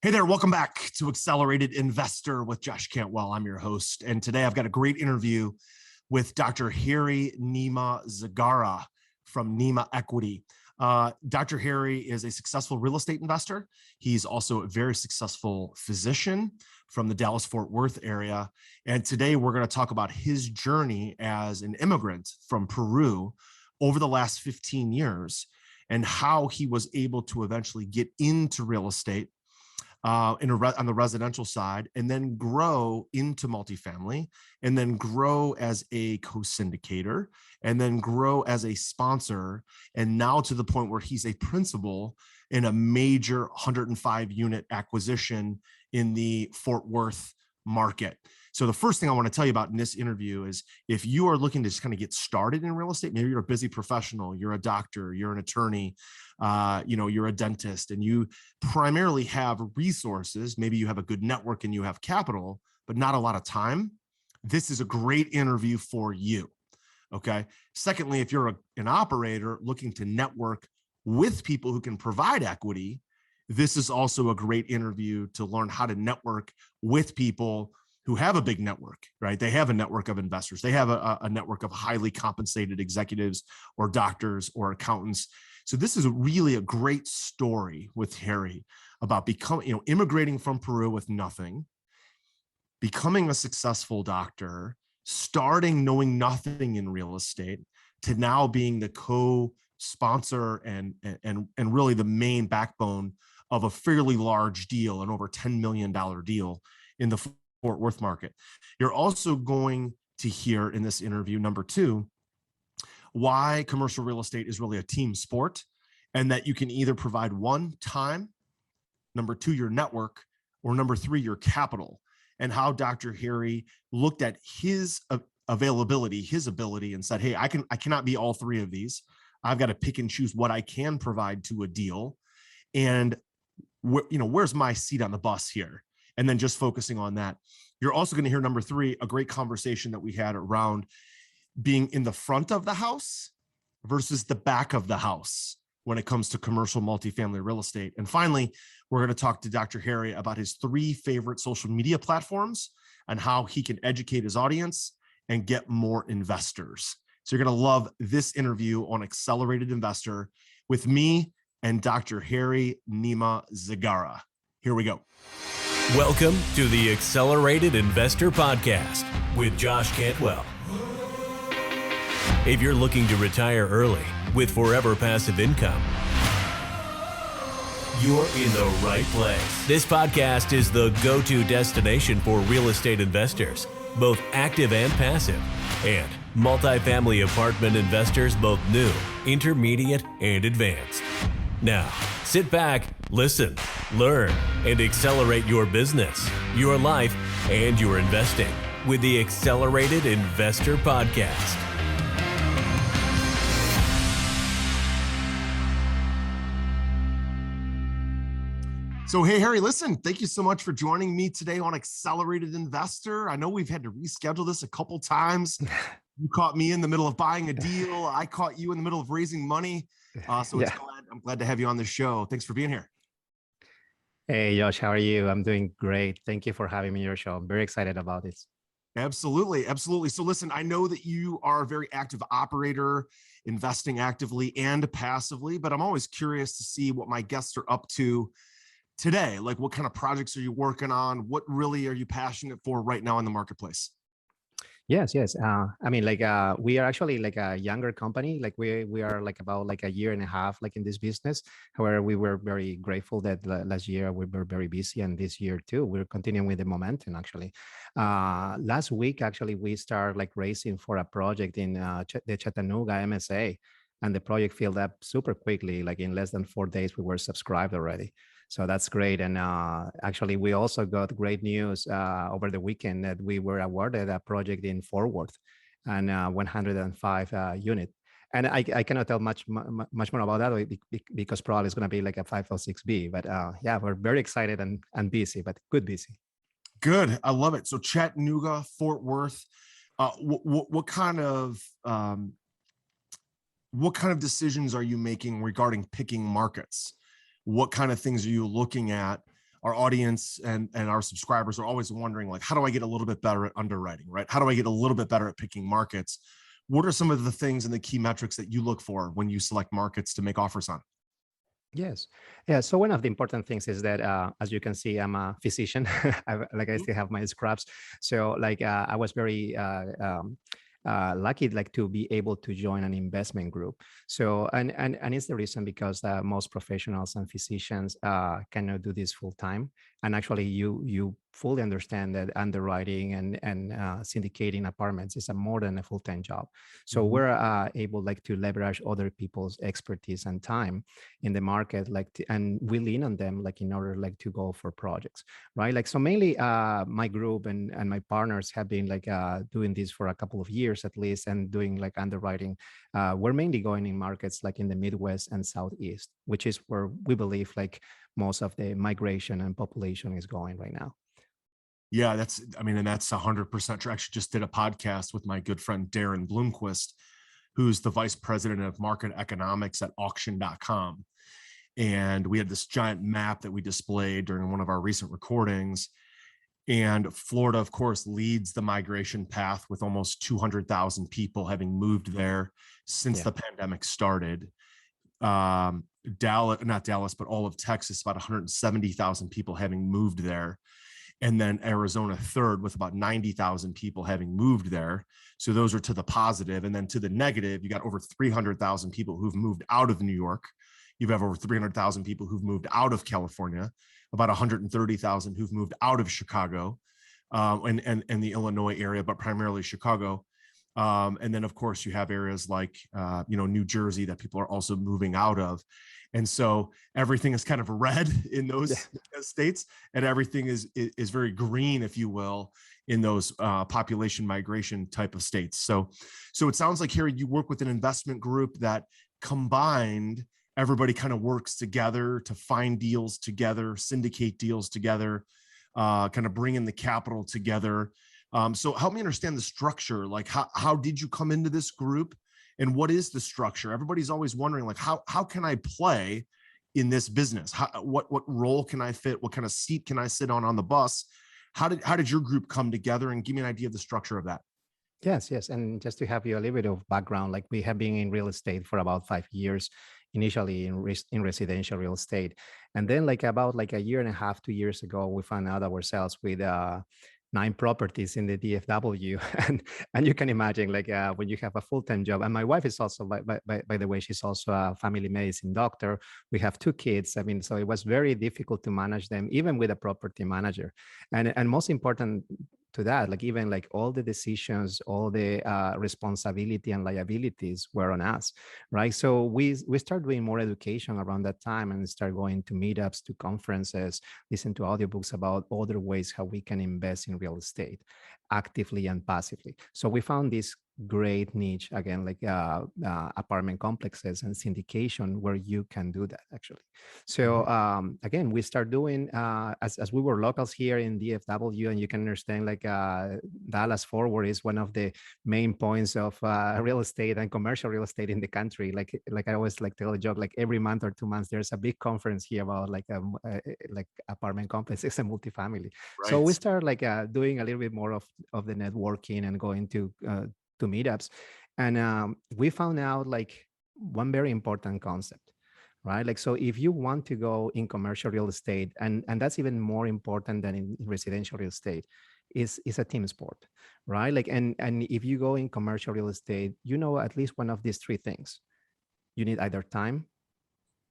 Hey there, welcome back to Accelerated Investor with Josh Cantwell. I'm your host, and today I've got a great interview with Dr. Harry Nima Zegarra from Nima Equity. Dr. Harry is a successful real estate investor. He's also a very successful physician from the Dallas-Fort Worth area. And today we're going to talk about his journey as an immigrant from Peru over the last 15 years and how he was able to eventually get into real estate on the residential side, and then grow into multifamily, and then grow as a co-syndicator, and then grow as a sponsor, and now to the point where he's a principal in a major 105 unit acquisition in the Fort Worth market. So the first thing I want to tell you about in this interview is if you are looking to just kind of get started in real estate, maybe you're a busy professional, you're a doctor, you're an attorney, you're a dentist, and you primarily have resources. Maybe you have a good network and you have capital, but not a lot of time. This is a great interview for you. Okay. Secondly, if you're an operator looking to network with people who can provide equity, this is also a great interview to learn how to network with people who have a big network, right? They have a network of investors. They have a network of highly compensated executives or doctors or accountants. So this is really a great story with Harry about immigrating from Peru with nothing, becoming a successful doctor, starting knowing nothing in real estate, to now being the co-sponsor and really the main backbone of a fairly large deal, an over $10 million deal in the Fort Worth market. You're also going to hear in this interview, number two, why commercial real estate is really a team sport, and that you can either provide one, time, number two, your network, or number three, your capital, and how Dr. Harry looked at his availability, his ability, and said, hey, I cannot be all three of these. I've got to pick and choose what I can provide to a deal. And where's my seat on the bus here? And then just focusing on that. You're also going to hear number three, a great conversation that we had around being in the front of the house versus the back of the house when it comes to commercial multifamily real estate. And finally, we're going to talk to Dr. Harry about his three favorite social media platforms and how he can educate his audience and get more investors. So you're going to love this interview on Accelerated Investor with me and Dr. Harry Nima Zegarra. Here we go. Welcome to the Accelerated Investor Podcast with Josh Cantwell. If you're looking to retire early with forever passive income, you're in the right place. This podcast is the go-to destination for real estate investors, both active and passive, and multifamily apartment investors, both new, intermediate, and advanced. Now, sit back, listen, learn, and accelerate your business, your life, and your investing with the Accelerated Investor Podcast. So, hey, Harry, listen, thank you so much for joining me today on Accelerated Investor. I know we've had to reschedule this a couple times. You caught me in the middle of buying a deal. I caught you in the middle of raising money. I'm glad to have you on the show. Thanks for being here. Hey, Josh, how are you? I'm doing great. Thank you for having me on your show. I'm very excited about this. Absolutely. Absolutely. So listen, I know that you are a very active operator, investing actively and passively, but I'm always curious to see what my guests are up to today. Like, what kind of projects are you working on? What really are you passionate for right now in the marketplace? Yes. We are actually like a younger company. Like we are like about like a year and a half like in this business. However, we were very grateful that last year we were very busy, and this year too we're continuing with the momentum. Actually, last week actually we started like racing for a project in the Chattanooga MSA, and the project filled up super quickly. Like in less than 4 days, we were subscribed already. So that's great. And actually, we also got great news over the weekend that we were awarded a project in Fort Worth, and 105 unit. And I cannot tell much more about that because probably it's going to be like a 506B. But yeah, we're very excited and busy, but good busy. Good. I love it. So Chattanooga, Fort Worth, what kind of decisions are you making regarding picking markets? What kind of things are you looking at our audience and our subscribers are always wondering, like, how do I get a little bit better at underwriting, right? How do I get a little bit better at picking markets? What are some of the things and the key metrics that you look for when you select markets to make offers on? Yes. Yeah. So one of the important things is that, as you can see, I'm a physician. I still have my scrubs. So I was very lucky to be able to join an investment group. So and it's the reason because most professionals and physicians cannot do this full time. And actually, you fully understand that underwriting and syndicating apartments is a more than a full-time job. So we're able to leverage other people's expertise and time in the market, and we lean on them in order to go for projects, right? So mainly my group and my partners have been doing this for a couple of years at least, and doing underwriting. We're mainly going in markets in the Midwest and Southeast, which is where we believe most of the migration and population is going right now. Yeah, that's 100% true. I actually just did a podcast with my good friend Darren Bloomquist, who's the vice president of market economics at auction.com. And we had this giant map that we displayed during one of our recent recordings. And Florida, of course, leads the migration path with almost 200,000 people having moved there since the pandemic started. Not Dallas, but all of Texas, about 170,000 people having moved there. And then Arizona third with about 90,000 people having moved there. So those are to the positive. And then to the negative, you got over 300,000 people who've moved out of New York. You have over 300,000 people who've moved out of California, about 130,000 who've moved out of Chicago and the Illinois area, but primarily Chicago. And then, of course, you have areas like, New Jersey that people are also moving out of. And so everything is kind of red in those states, and everything is very green, if you will, in those population migration type of states. So it sounds like, Harry, you work with an investment group that combined, everybody kind of works together to find deals together, syndicate deals together, kind of bring in the capital together. So help me understand the structure. How did you come into this group, and what is the structure? Everybody's always wondering, how can I play in this business? What role can I fit? What kind of seat can I sit on the bus? How did your group come together, and give me an idea of the structure of that? Yes. And just to have you a little bit of background, we have been in real estate for about 5 years, initially in residential real estate. And then about a year and a half, 2 years ago, we found out ourselves with 9 properties in the DFW. And you can imagine when you have a full-time job. And my wife is also, by the way, she's also a family medicine doctor. We have 2 kids. So it was very difficult to manage them, even with a property manager. And most important to that, even all the decisions, all the responsibility and liabilities were on us, right? So we started doing more education around that time, and start going to meetups, to conferences, listen to audiobooks about other ways how we can invest in real estate actively and passively. So we found this great niche, again, apartment complexes and syndication, where you can do that actually. So again, we start doing as we were locals here in DFW, and you can understand Dallas Fort Worth is one of the main points of real estate and commercial real estate in the country. I always tell a joke, every month or 2 months there's a big conference here about apartment complexes and multifamily. Right. So we start doing a little bit more of the networking and going to meetups, and we found out one very important concept, right? So if you want to go in commercial real estate, and that's even more important than in residential real estate, is a team sport, right? And if you go in commercial real estate, at least one of these 3 things. You need either time,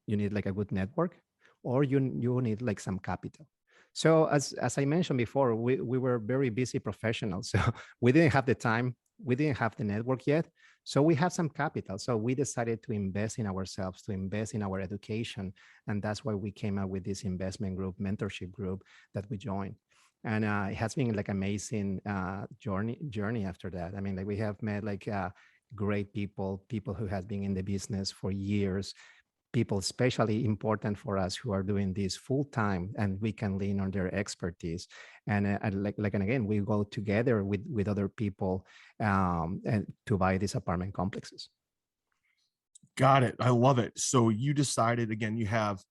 you need a good network, or you need some capital. So as I mentioned before, we were very busy professionals, so we didn't have the time. We didn't have the network yet, so we have some capital. So we decided to invest in ourselves, to invest in our education. And that's why we came up with this investment group, mentorship group that we joined. And it has been amazing journey after that. We have met great people who have been in the business for years, people especially important for us who are doing this full time, and we can lean on their expertise. And again, we go together with other people and to buy these apartment complexes. Got it. I love it. So you decided, again, you have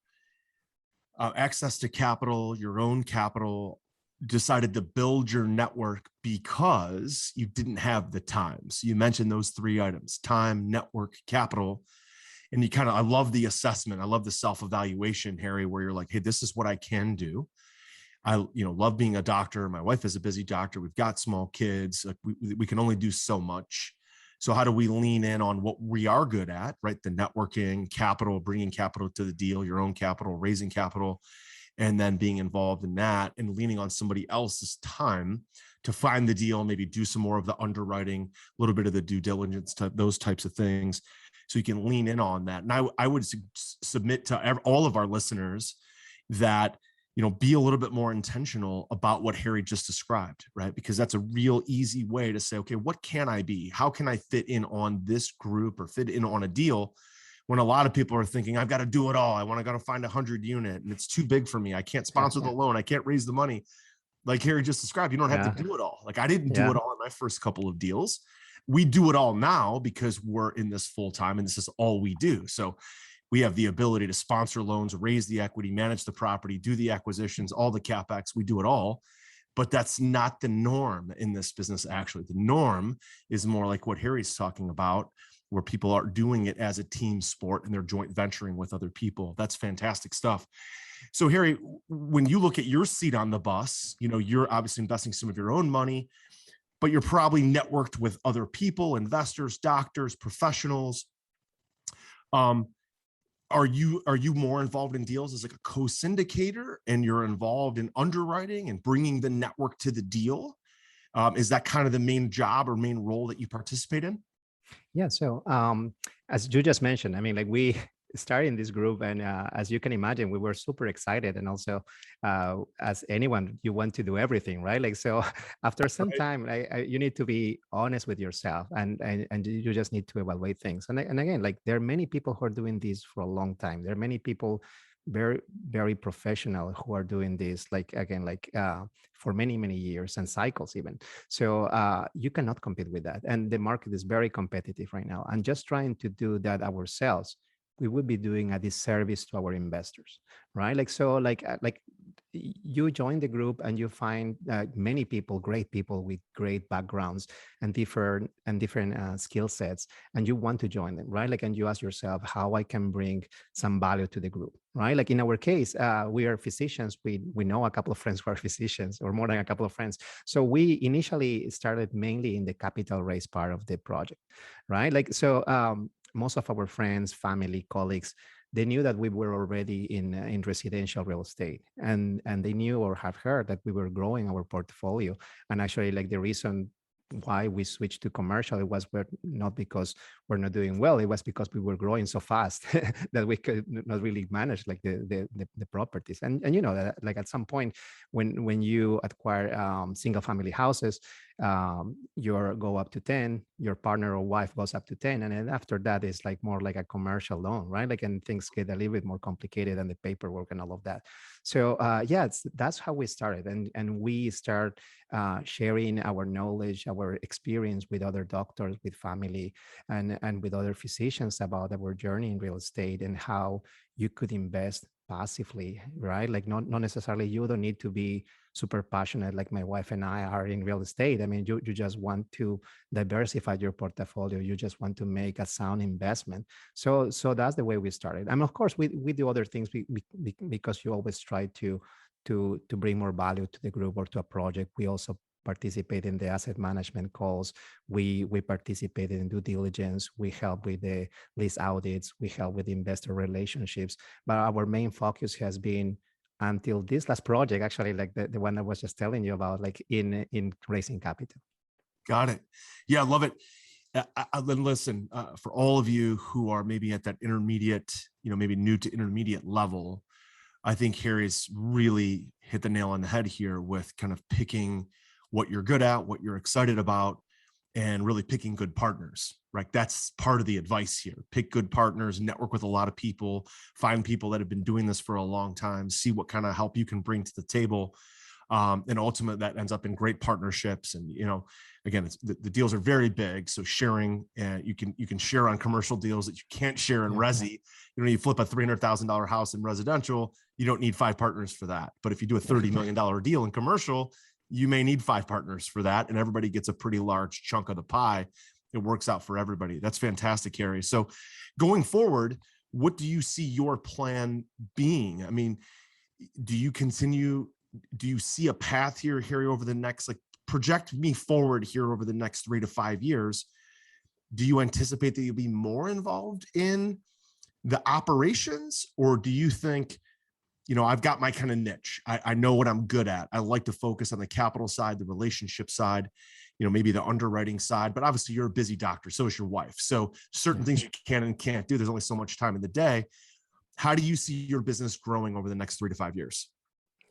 access to capital, your own capital, decided to build your network because you didn't have the time. So you mentioned those three items: time, network, capital. And you kind of, I love the assessment. I love the self-evaluation, Harry, where you're like, hey, this is what I can do. I, love being a doctor. My wife is a busy doctor. We've got small kids. Like we can only do so much. So how do we lean in on what we are good at, right? The networking, capital, bringing capital to the deal, your own capital, raising capital, and then being involved in that and leaning on somebody else's time to find the deal, maybe do some more of the underwriting, a little bit of the due diligence, those types of things. So you can lean in on that. And I would submit to all of our listeners that, be a little bit more intentional about what Harry just described, right? Because that's a real easy way to say, okay, what can I be? How can I fit in on this group or fit in on a deal? When a lot of people are thinking, I've got to do it all. I got to find 100 unit and it's too big for me. I can't sponsor the loan. I can't raise the money. Like Harry just described, you don't have to do it all. Like I didn't do it all in my first couple of deals. We do it all now because we're in this full time and this is all we do. So we have the ability to sponsor loans, raise the equity, manage the property, do the acquisitions, all the CapEx, we do it all. But that's not the norm in this business. Actually, the norm is more like what Harry's talking about, where people are doing it as a team sport and they're joint venturing with other people. That's fantastic stuff. So Harry, when you look at your seat on the bus, you're obviously investing some of your own money, but you're probably networked with other people, investors, doctors, professionals. Are you more involved in deals as like a co-syndicator and you're involved in underwriting and bringing the network to the deal? Is that kind of the main job or main role that you participate in? Yeah. So as you just mentioned, I mean, like we started in this group and as you can imagine, we were super excited. And also as anyone, you want to do everything, right? Like, so after some time, you need to be honest with yourself and you just need to evaluate things. And again, like there are many people who are doing this for a long time. There are many people very, very professional who are doing this, like, again, like for many, many years and cycles even. So you cannot compete with that. And the market is very competitive right now. And just trying to do that ourselves, we would be doing a disservice to our investors, right? Like, so like you join the group and you find many people, great people with great backgrounds and different skill sets, and you want to join them, right? Like, and you ask yourself how I can bring some value to the group, right? Like in our case, we are physicians. We know a couple of friends who are physicians, or more than a couple of friends. So we initially started mainly in the capital raise part of the project, right? Like, so most of our friends, family, colleagues, they knew that we were already in residential real estate, and they knew or have heard that we were growing our portfolio. And actually, like the reason why we switched to commercial, it was not because we're not doing well, it was because we were growing so fast that we could not really manage like the properties. And that like at some point when you acquire single family houses, you go up to 10, your partner or wife goes up to 10, and then after that is like more like a commercial loan, right? Like, and things get a little bit more complicated and the paperwork and all of that. So that's how we started, and we start sharing our knowledge, our experience with other doctors, with family, and with other physicians about our journey in real estate and how you could invest passively, right? Like not necessarily, you don't need to be super passionate like my wife and I are in real estate. I mean, you just want to diversify your portfolio. You just want to make a sound investment. So that's the way we started. And of course, we do other things because you always try to bring more value to the group or to a project. We also participate in the asset management calls. We participate in due diligence. We help with the lease audits. We help with investor relationships. But our main focus has been, until this last project, actually, like the one I was just telling you about, like in raising capital. Got it. Yeah, I love it. Listen, for all of you who are maybe at that intermediate, maybe new to intermediate level, I think Harry's really hit the nail on the head here with kind of picking what you're good at, what you're excited about, and really picking good partners, right? That's part of the advice here. Pick good partners, network with a lot of people, find people that have been doing this for a long time, see what kind of help you can bring to the table. And ultimately that ends up in great partnerships. And, again, the deals are very big. So sharing, you can share on commercial deals that you can't share in resi. You flip a $300,000 house in residential, you don't need 5 partners for that. But if you do a $30 million deal in commercial, you may need 5 partners for that. And everybody gets a pretty large chunk of the pie. It works out for everybody. That's fantastic, Harry. So going forward, what do you see your plan being? I mean, do you see a path here, Harry, over the next, project me forward here over the next 3 to 5 years? Do you anticipate that you'll be more involved in the operations, or do you think, I've got my kind of niche. I know what I'm good at. I like to focus on the capital side, the relationship side, maybe the underwriting side, but obviously you're a busy doctor. So is your wife. So certain things you can and can't do. There's only so much time in the day. How do you see your business growing over the next 3 to 5 years?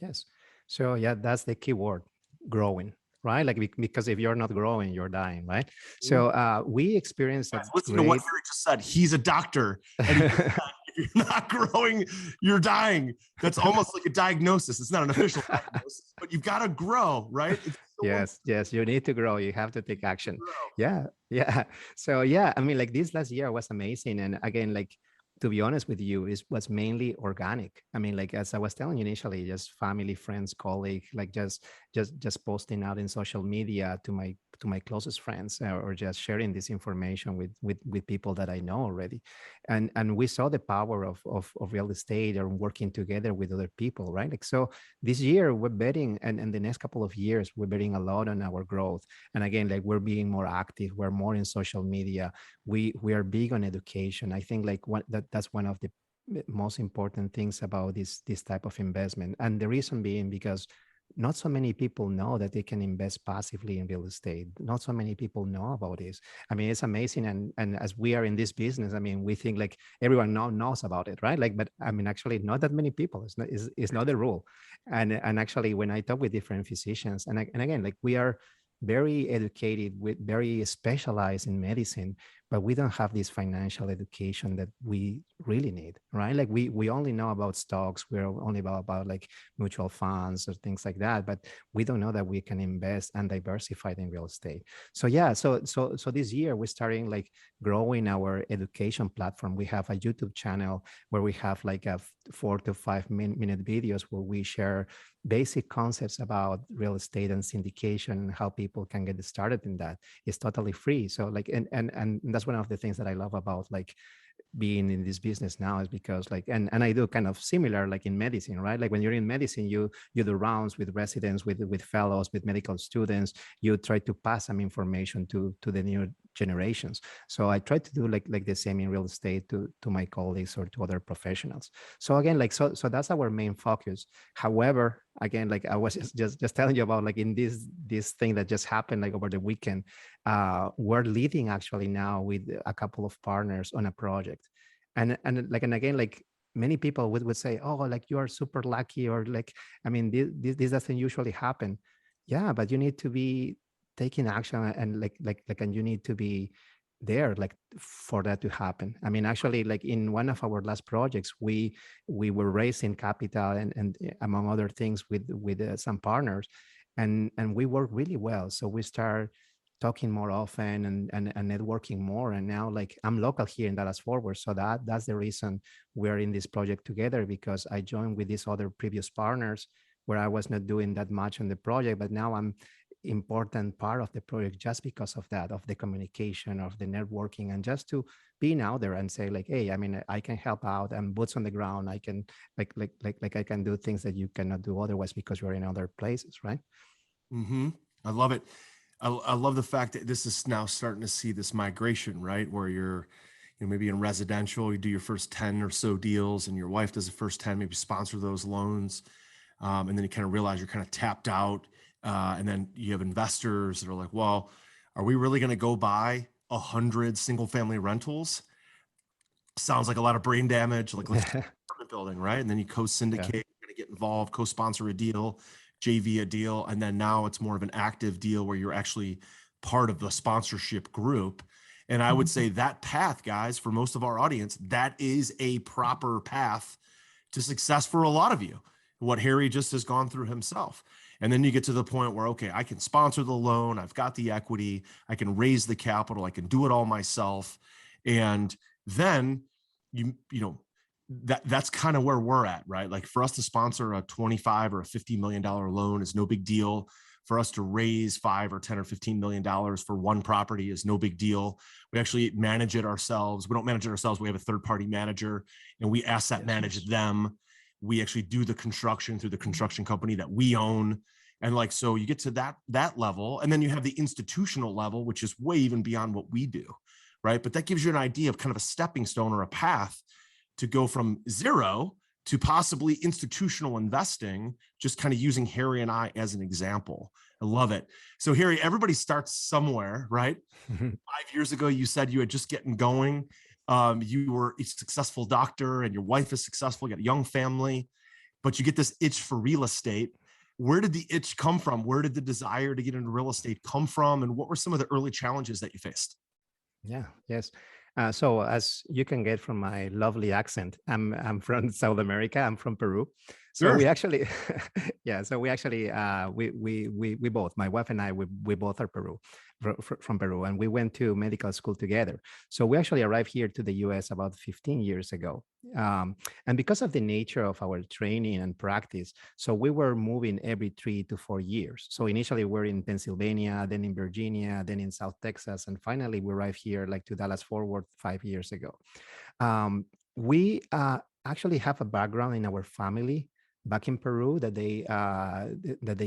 Yes. So yeah, that's the key word, growing, right? Because if you're not growing, you're dying, right? So we experienced that. Listen to what Harry just said. He's a doctor. And if you're not growing, you're dying. That's almost like a diagnosis. It's not an official diagnosis, but you've got to grow, right? Yes, you need to grow. You have to take action. Yeah. So yeah, I mean, this last year was amazing. And again, to be honest with you, it was mainly organic. I mean, as I was telling you initially, just family, friends, colleagues, just posting out in social media to my closest friends, or just sharing this information with people that I know already. And we saw the power of real estate or working together with other people, right? So this year we're betting, and the next couple of years, we're betting a lot on our growth. And again, we're being more active. We're more in social media. We are big on education. I think that's one of the most important things about this type of investment. And the reason being because not so many people know that they can invest passively in real estate. Not so many people know about this. I mean, it's amazing. And as we are in this business, I mean, we think everyone knows about it, right? But I mean, actually not that many people. It's not the rule. And actually when I talk with different physicians, and again, we are very educated, very specialized in medicine, but we don't have this financial education that we really need, right? We only know about stocks. We're only about mutual funds or things like that, but we don't know that we can invest and diversify in real estate. So yeah, so this year we're starting growing our education platform. We have a YouTube channel where we have a 4 to 5 minute videos where we share basic concepts about real estate and syndication and how people can get started in that. It's totally free. So and that's one of the things that I love about being in this business now, is because and I do kind of similar in medicine, right? When you're in medicine, you do rounds with residents, with fellows, with medical students. You try to pass some information to the new generations. So I try to do the same in real estate to my colleagues or to other professionals. So again, so that's our main focus. However, again, I was just telling you about in this thing that just happened over the weekend. We're leading actually now with a couple of partners on a project, and again, many people would say, oh, you are super lucky, or I mean, this doesn't usually happen. Yeah, but you need to be taking action, and and you need to be there for that to happen. I mean, actually, in one of our last projects, we were raising capital and among other things with some partners, and we worked really well. So we start talking more often and networking more. And now I'm local here in Dallas Fort Worth, so that's the reason we're in this project together, because I joined with these other previous partners where I was not doing that much on the project, but now I'm important part of the project just because of that, of the communication, of the networking, and just to being out there and say hey, I mean, I can help out. I'm boots on the ground. I can I can do things that you cannot do otherwise because you're in other places, right? Mm-hmm. I love it. I love the fact that this is now starting to see this migration, right? Where you're maybe in residential, you do your first 10 or so deals, and your wife does the first 10, maybe sponsor those loans. And then you kind of realize you're kind of tapped out. And then you have investors that are like, well, are we really going to go buy 100 single family rentals? Sounds like a lot of brain damage, let's apartment building, right? And then you co-syndicate, you're going to get involved, co-sponsor a deal, JV a deal. And then now it's more of an active deal where you're actually part of the sponsorship group. And I would say that path, guys, for most of our audience, that is a proper path to success for a lot of you. what Harry just has gone through himself. And then you get to the point where, okay, I can sponsor the loan. I've got the equity. I can raise the capital. I can do it all myself. And then that's kind of where we're at, right? Like for us to sponsor a 25 or a $50 million loan is no big deal. For us to raise 5 or 10 or $15 million for one property is no big deal. We actually manage it ourselves. We don't manage it ourselves. We have a third-party manager, and we asset manage them. We actually do the construction through the construction company that we own. And like, so you get to that level, and then you have the institutional level, which is way even beyond what we do, right? But that gives you an idea of kind of a stepping stone or a path to go from zero to possibly institutional investing, just kind of using Harry and I as an example. I love it. So Harry, everybody starts somewhere, right? 5 years ago, you said you had just getting going. You were a successful doctor and your wife is successful, you got a young family, but you get this itch for real estate. Where did the itch come from? Where did the desire to get into real estate come from? And what were some of the early challenges that you faced? Yes. So as you can get from my lovely accent, I'm from South America. I'm from Peru. So Sure. we actually, we both, my wife and I, we both are from Peru, and we went to medical school together. So we actually arrived here to the US about 15 years ago. And because of the nature of our training and practice, so we were moving every 3 to 4 years. So initially we're in Pennsylvania, then in Virginia, then in South Texas, and finally we arrived here like to Dallas Fort Worth 5 years ago. We actually have a background in our family back in Peru that they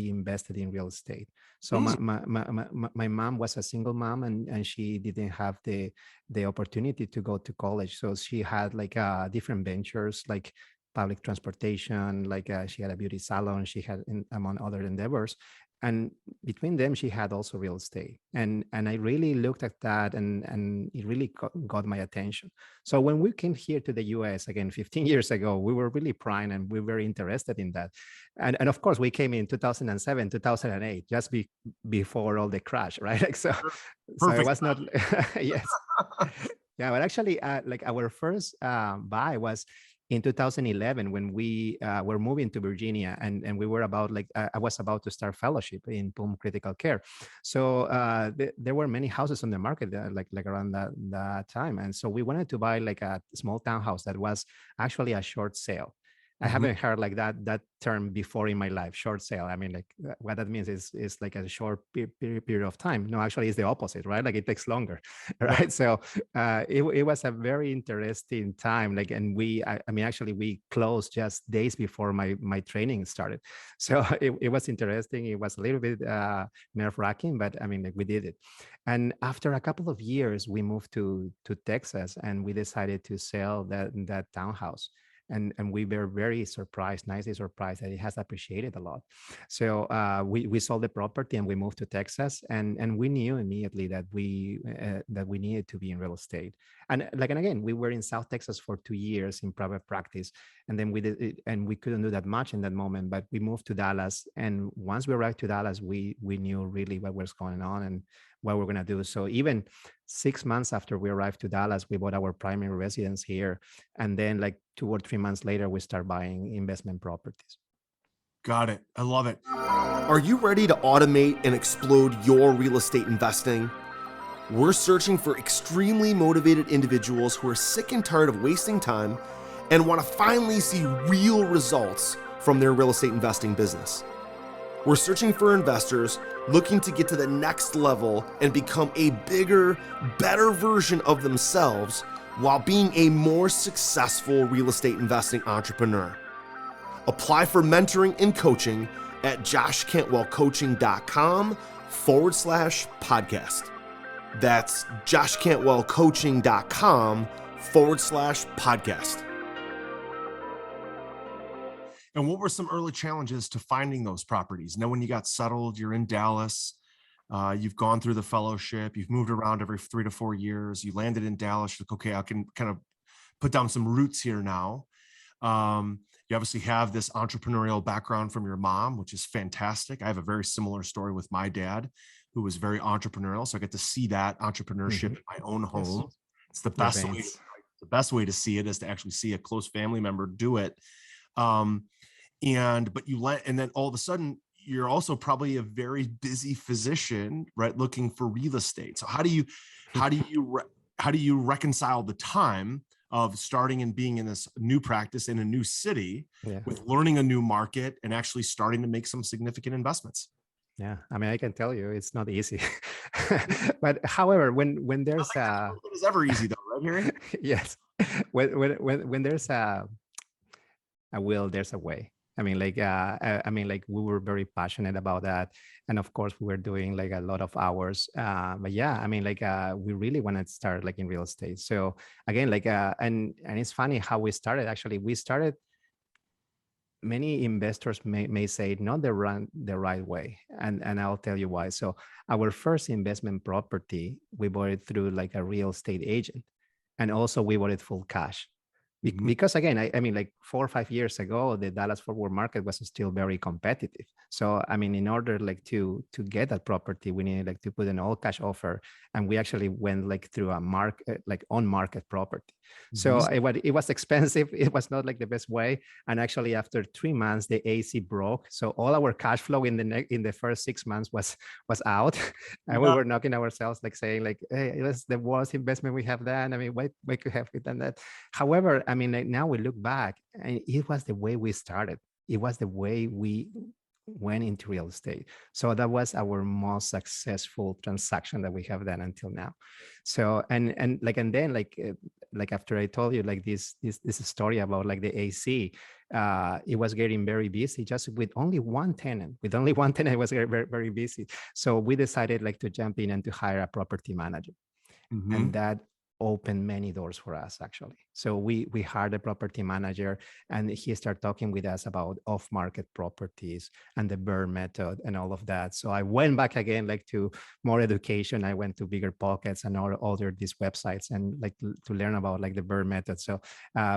invested in real estate. So my mom was a single mom, and she didn't have the opportunity to go to college. So she had like different ventures like public transportation, like she had a beauty salon, she had among other endeavors. And between them, she had also real estate. And I really looked at that, and it really got my attention. So when we came here to the US, again, 15 years ago, we were really primed and we were very interested in that. And of course, we came in 2007, 2008, just before all the crash, right? Like, so it was not, yes. Yeah, but actually, like our first buy was in 2011 when we were moving to Virginia, and we were about like I was about to start fellowship in Pulm Critical Care. So there were many houses on the market like around that time, and so we wanted to buy like a small townhouse that was actually a short sale. I haven't heard like that term before in my life, short sale. I mean, like what that means is like a short period of time. No, actually it's the opposite, right? Like it takes longer, right? So it was a very interesting time. Like, and I mean, actually we closed just days before my training started. So it was interesting. It was a little bit nerve wracking, but I mean, like we did it. And after a couple of years, we moved to Texas, and we decided to sell that townhouse. And we were very surprised, nicely surprised that it has appreciated a lot. So we sold the property and we moved to Texas, and we knew immediately that we needed to be in real estate. And again, we were in South Texas for 2 years in private practice, and then we did it, and we couldn't do that much in that moment. But we moved to Dallas, and once we arrived to Dallas, we knew really what was going on and what we're gonna do. So even 6 months after we arrived to Dallas, we bought our primary residence here. And then like 2 or 3 months later, we start buying investment properties. Got it. I love it. Are you ready to automate and explode your real estate investing? We're searching for extremely motivated individuals who are sick and tired of wasting time and want to finally see real results from their real estate investing business. We're searching for investors looking to get to the next level and become a bigger, better version of themselves while being a more successful real estate investing entrepreneur. Apply for mentoring and coaching at joshcantwellcoaching.com/podcast. That's joshcantwellcoaching.com/podcast. And what were some early challenges to finding those properties? Now, when you got settled, you're in Dallas, you've gone through the fellowship, you've moved around every 3 to 4 years, you landed in Dallas, you're like, okay, I can kind of put down some roots here now. You obviously have this entrepreneurial background from your mom, which is fantastic. I have a very similar story with my dad, who was very entrepreneurial. So I get to see that entrepreneurship in my own home. Yes. It's the best way to see it is to actually see a close family member do it. but you let, and then all of a sudden you're also probably a very busy physician, right? Looking for real estate. So how do you reconcile the time of starting and being in this new practice in a new city with learning a new market and actually starting to make some significant investments? Yeah, I mean, I can tell you it's not easy. But however, when there's it is ever easy though, right, Harry? yes, when there's a will, there's a way. I mean, like we were very passionate about that, and of course, we were doing like a lot of hours. But yeah, I mean, like we really want to start like in real estate. So again, like and it's funny how we started. Actually, we started. Many investors may say not the right way, and I'll tell you why. So our first investment property, we bought it through like a real estate agent, and also we bought it full cash. Because again, I mean, like 4 or 5 years ago, the Dallas Fort Worth market was still very competitive. So I mean, in order like to get that property, we needed like to put an all cash offer, and we actually went like through a market, like on market property. So it was expensive. It was not like the best way. And actually, after 3 months, the AC broke. So all our cash flow in the first 6 months was out, and we were knocking ourselves, like saying, like, "Hey, it was the worst investment we have done. I mean, why could have we done that?" However, I mean, like now we look back, and it was the way we started. It was the way we went into real estate. So that was our most successful transaction that we have done until now. So and then like after I told you like this story about like the AC, it was getting very busy just with only one tenant. With only one tenant, it was very, very busy. So we decided like to jump in and to hire a property manager, and that opened many doors for us actually. So we hired a property manager, and he started talking with us about off-market properties and the BRRRR method and all of that. So I went back again like to more education. I went to Bigger Pockets and all other these websites and like to learn about like the BRRRR method. So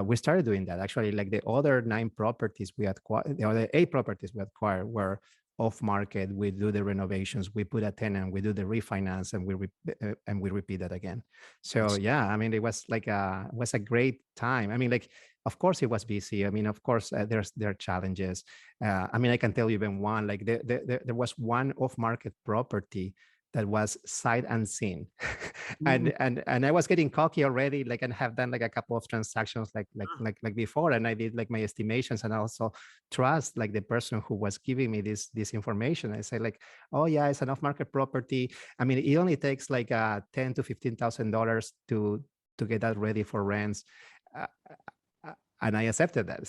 we started doing that. Actually, like the other 9 properties we acquired, the other 8 properties we acquired were off market. We do the renovations, we put a tenant, we do the refinance, and we repeat that again. So yeah, I mean, it was like was a great time. I mean, like, of course it was busy. I mean, of course there are challenges. I mean, I can tell you even one, like there was one off market property that was sight unseen. and I was getting cocky already, like, and have done like a couple of transactions like before, and I did like my estimations, and I also trust like the person who was giving me this information. I say like, oh yeah, it's an off-market property. I mean, it only takes like $10,000 to $15,000 to get that ready for rents. And I accepted that.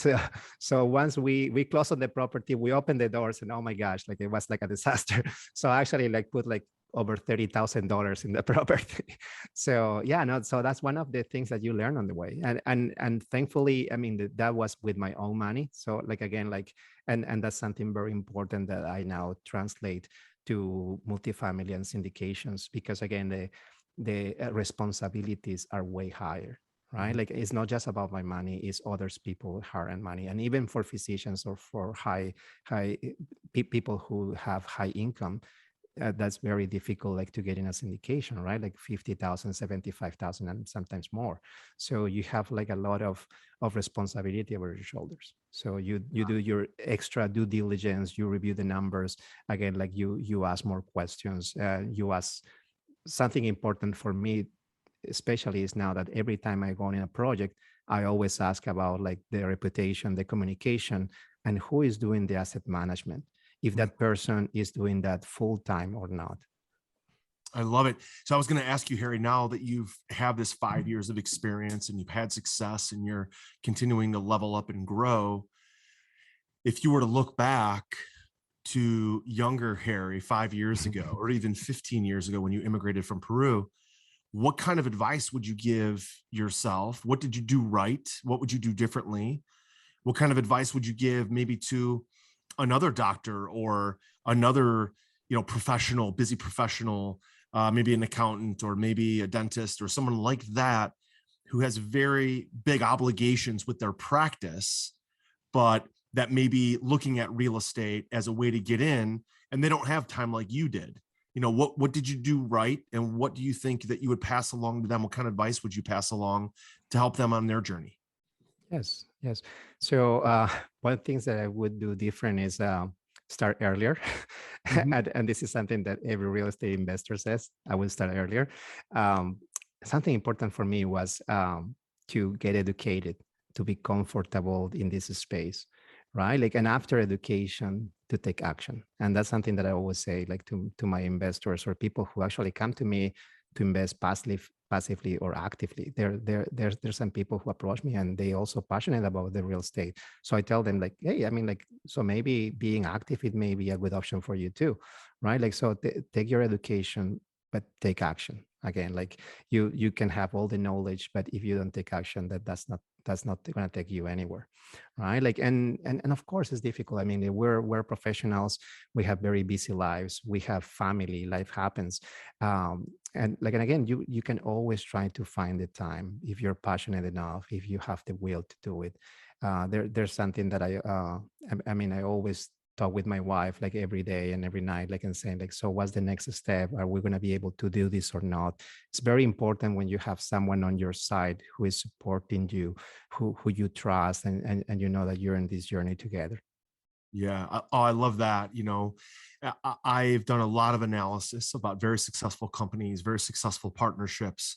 So once we closed on the property, we opened the doors, and oh my gosh, like it was like a disaster. So I actually like put like over $30,000 in the property. So yeah, no, so that's one of the things that you learn on the way. And thankfully, I mean, that was with my own money. So like, again, like, and that's something very important that I now translate to multifamily and syndications, because again, the responsibilities are way higher. Right? Like, it's not just about my money, it's others people hard-earned money. And even for physicians or for high people who have high income, that's very difficult, like to get in a syndication, right? Like 50,000, 75,000, and sometimes more. So you have like a lot of responsibility over your shoulders. So you do your extra due diligence, you review the numbers. Again, like you ask more questions. You ask something important for me, especially, is now that every time I go in a project, I always ask about like the reputation, the communication, and who is doing the asset management, if that person is doing that full time or not. I love it. So I was going to ask you, Harry, now that you've had this 5 years of experience and you've had success and you're continuing to level up and grow, if you were to look back to younger Harry 5 years ago, or even 15 years ago when you immigrated from Peru, what kind of advice would you give yourself? What did you do right? What would you do differently? What kind of advice would you give maybe to another doctor or another, professional, busy professional, maybe an accountant or maybe a dentist or someone like that who has very big obligations with their practice, but that may be looking at real estate as a way to get in, and they don't have time like you did? What did you do right? And what do you think that you would pass along to them? What kind of advice would you pass along to help them on their journey? Yes. Yes. So one things that I would do different is start earlier. Mhm. And this is something that every real estate investor says, I will start earlier. Um, Something important for me was to get educated, to be comfortable in this space, right? Like, and after education, to take action. And that's something that I always say, like to my investors or people who actually come to me to invest passively or actively. There's some people who approach me and they also passionate about the real estate. So I tell them like, hey, I mean, like, so maybe being active, it may be a good option for you too, right? Like, so take your education, but take action. Again, like you can have all the knowledge, but if you don't take action, that's not going to take you anywhere, right? Like, and of course it's difficult. I mean, we're professionals. We have very busy lives. We have family. Life happens. And like, and again, you can always try to find the time if you're passionate enough, if you have the will to do it. There's something that I mean, I always talk with my wife like every day and every night, like, and saying like, so what's the next step? Are we going to be able to do this or not? It's very important when you have someone on your side who is supporting you, who you trust, and you know that you're in this journey together. Yeah. I love that. I've done a lot of analysis about very successful companies, very successful partnerships,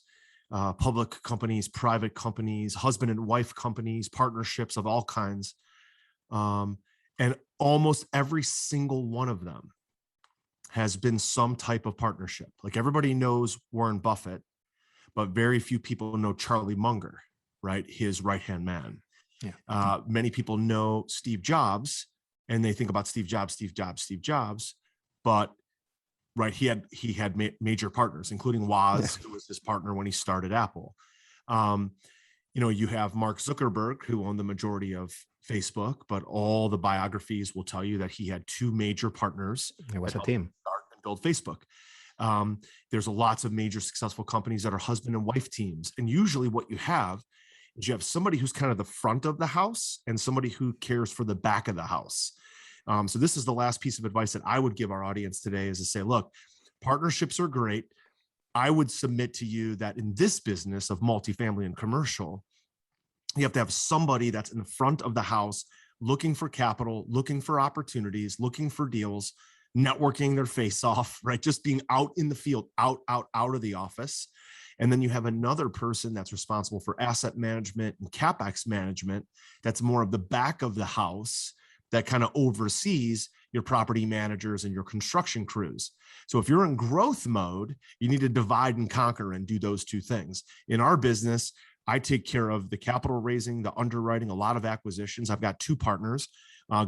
public companies, private companies, husband and wife companies, partnerships of all kinds. And almost every single one of them has been some type of partnership. Like everybody knows Warren Buffett, but very few people know Charlie Munger, right? His right-hand man. Yeah. Many people know Steve Jobs, and they think about Steve Jobs, but right, he had major partners, including Woz, who was his partner when he started Apple. You have Mark Zuckerberg, who owned the majority of Facebook, but all the biographies will tell you that he had two major partners. It was a team. Start and build Facebook. There's lots of major successful companies that are husband and wife teams. And usually what you have is you have somebody who's kind of the front of the house and somebody who cares for the back of the house. So this is the last piece of advice that I would give our audience today, is to say, look, partnerships are great. I would submit to you that in this business of multifamily and commercial, you have to have somebody that's in the front of the house, looking for capital, looking for opportunities, looking for deals, networking their face off, right? Just being out in the field, out of the office. And then you have another person that's responsible for asset management and CapEx management. That's more of the back of the house that kind of oversees your property managers and your construction crews. So if you're in growth mode, you need to divide and conquer and do those two things. In our business, I take care of the capital raising, the underwriting, a lot of acquisitions. I've got two partners.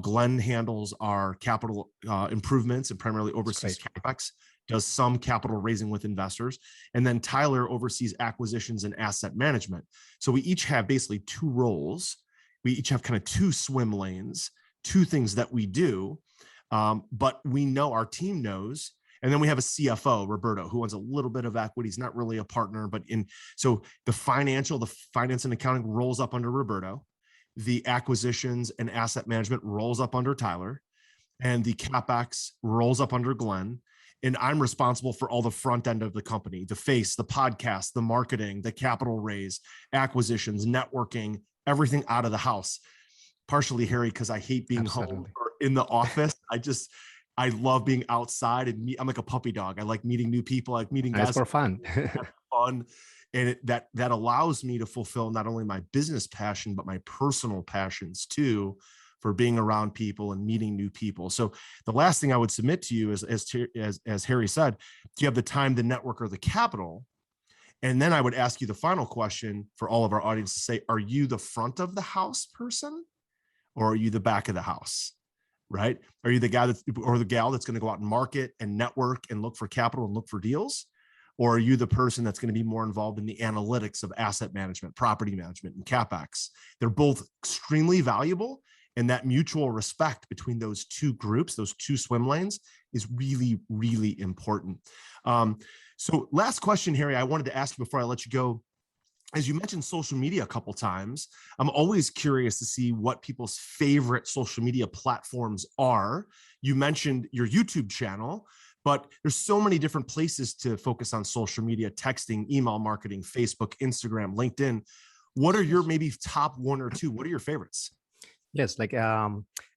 Glenn handles our capital improvements and primarily oversees CapEx, does some capital raising with investors. And then Tyler oversees acquisitions and asset management. So we each have basically two roles. We each have kind of two swim lanes, two things that we do. But we know, our team knows. And then we have a CFO, Roberto, who owns a little bit of equity. He's not really a partner, but so the finance and accounting rolls up under Roberto. The acquisitions and asset management rolls up under Tyler, and the CapEx rolls up under Glenn. And I'm responsible for all the front end of the company, the face, the podcast, the marketing, the capital raise, acquisitions, networking, everything out of the house. Partially, Harry, because I hate being home or in the office. I love being outside and I'm like a puppy dog. I like meeting new people. I like meeting guys. It's for fun. Fun. And that allows me to fulfill not only my business passion, but my personal passions too, for being around people and meeting new people. So the last thing I would submit to you is, as Harry said, do you have the time, the network, or the capital? And then I would ask you the final question for all of our audience to say, are you the front of the house person, or are you the back of the house? Right? Are you the guy or the gal that's going to go out and market and network and look for capital and look for deals? Or are you the person that's going to be more involved in the analytics of asset management, property management, and CapEx? They're both extremely valuable. And that mutual respect between those two groups, those two swim lanes, is really, really important. So last question, Harry, I wanted to ask you before I let you go. As you mentioned social media a couple times, I'm always curious to see what people's favorite social media platforms are. You mentioned your YouTube channel, but there's so many different places to focus on social media: texting, email marketing, Facebook, Instagram, LinkedIn. What are your maybe top one or two? What are your favorites? Yes,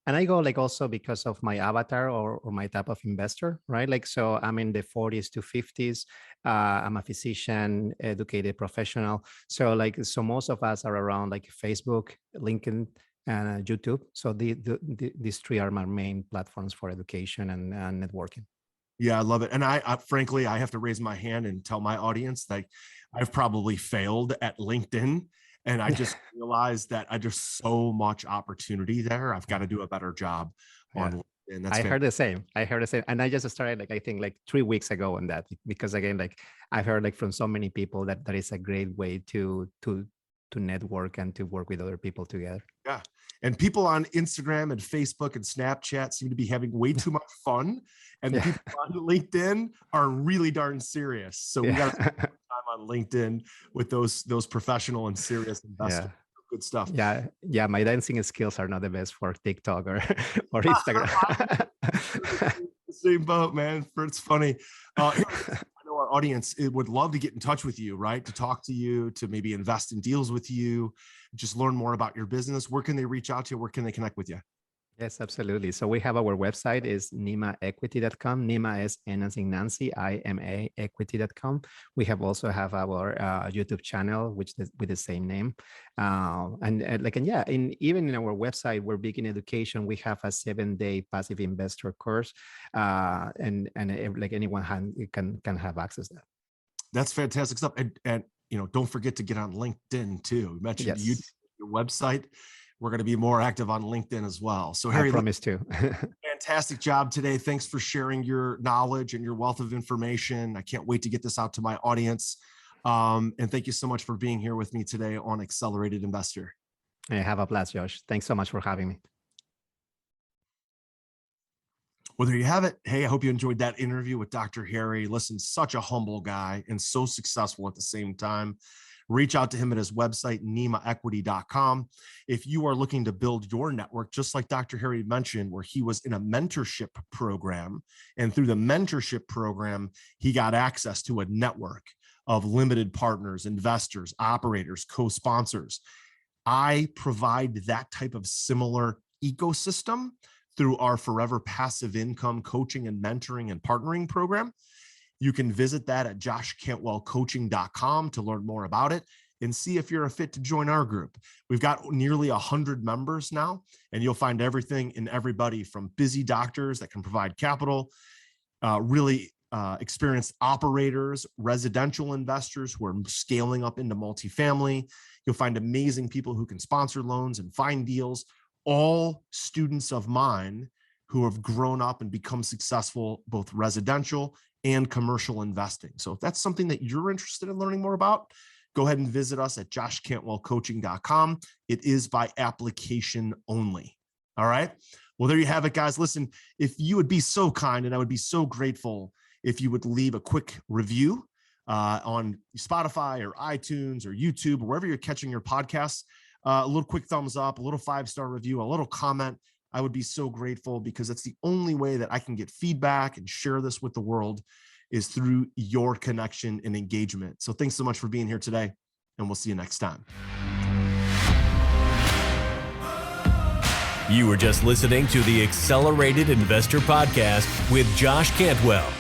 and I go like also because of my avatar or my type of investor, right? Like, so I'm in the 40s to 50s. I'm a physician, educated professional. So so most of us are around like Facebook, LinkedIn, and YouTube. So these three are my main platforms for education and networking. Yeah, I love it. And I frankly, I have to raise my hand and tell my audience that I've probably failed at LinkedIn. And I just realized that there's so much opportunity there. I've got to do a better job on LinkedIn. I heard the same. And I just started I think 3 weeks ago on that, because again, I've heard from so many people that is a great way to network and to work with other people together. Yeah. And people on Instagram and Facebook and Snapchat seem to be having way too much fun. And the people on LinkedIn are really darn serious. So we got to spend time on LinkedIn with those professional and serious investors. Good stuff. Yeah. My dancing skills are not the best for TikTok or Instagram. Same boat, man. It's funny. I know our audience would love to get in touch with you, right? To talk to you, to maybe invest in deals with you, just learn more about your business. Where can they reach out to you? Where can they connect with you? Yes, absolutely. So we have our website is nimaequity.com. Nima is N as in Nancy, IMA equity.com. We also have our YouTube channel, which is with the same name. Even in our website, we're big in education. We have a 7-day passive investor course, and anyone can have access to that. That's fantastic stuff. And don't forget to get on LinkedIn too. You mentioned YouTube, your website. We're going to be more active on LinkedIn as well. So Harry, I promise to. Fantastic job today. Thanks for sharing your knowledge and your wealth of information. I can't wait to get this out to my audience. And thank you so much for being here with me today on Accelerated Investor. I have a blast, Josh. Thanks so much for having me. Well, there you have it. Hey, I hope you enjoyed that interview with Dr. Harry. Listen, such a humble guy and so successful at the same time. Reach out to him at his website, nimaequity.com. If you are looking to build your network, just like Dr. Harry mentioned, where he was in a mentorship program, and through the mentorship program, he got access to a network of limited partners, investors, operators, co-sponsors. I provide that type of similar ecosystem through our Forever Passive Income coaching and mentoring and partnering program. You can visit that at joshcantwellcoaching.com to learn more about it and see if you're a fit to join our group. We've got nearly 100 members now, and you'll find everything and everybody from busy doctors that can provide capital, really experienced operators, residential investors who are scaling up into multifamily. You'll find amazing people who can sponsor loans and find deals, all students of mine who have grown up and become successful, both residential and commercial investing. So if that's something that you're interested in learning more about, go ahead and visit us at joshcantwellcoaching.com. It is by application only. All right. Well, there you have it, guys. Listen, if you would be so kind, and I would be so grateful if you would leave a quick review on Spotify or iTunes or YouTube or wherever you're catching your podcasts, a little quick thumbs up, a little 5-star review, a little comment. I would be so grateful, because that's the only way that I can get feedback and share this with the world is through your connection and engagement. So thanks so much for being here today, and we'll see you next time. You were just listening to the Accelerated Investor Podcast with Josh Cantwell.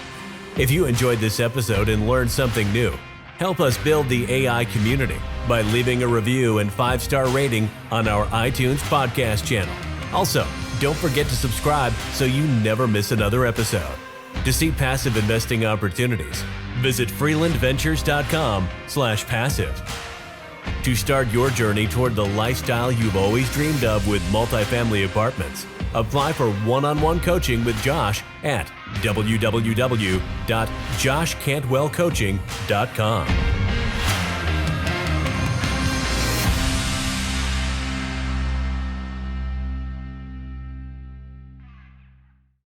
If you enjoyed this episode and learned something new, help us build the AI community by leaving a review and 5-star rating on our iTunes podcast channel. Also, don't forget to subscribe so you never miss another episode. To see passive investing opportunities, visit freelandventures.com/passive. To start your journey toward the lifestyle you've always dreamed of with multifamily apartments, apply for one-on-one coaching with Josh at www.joshcantwellcoaching.com.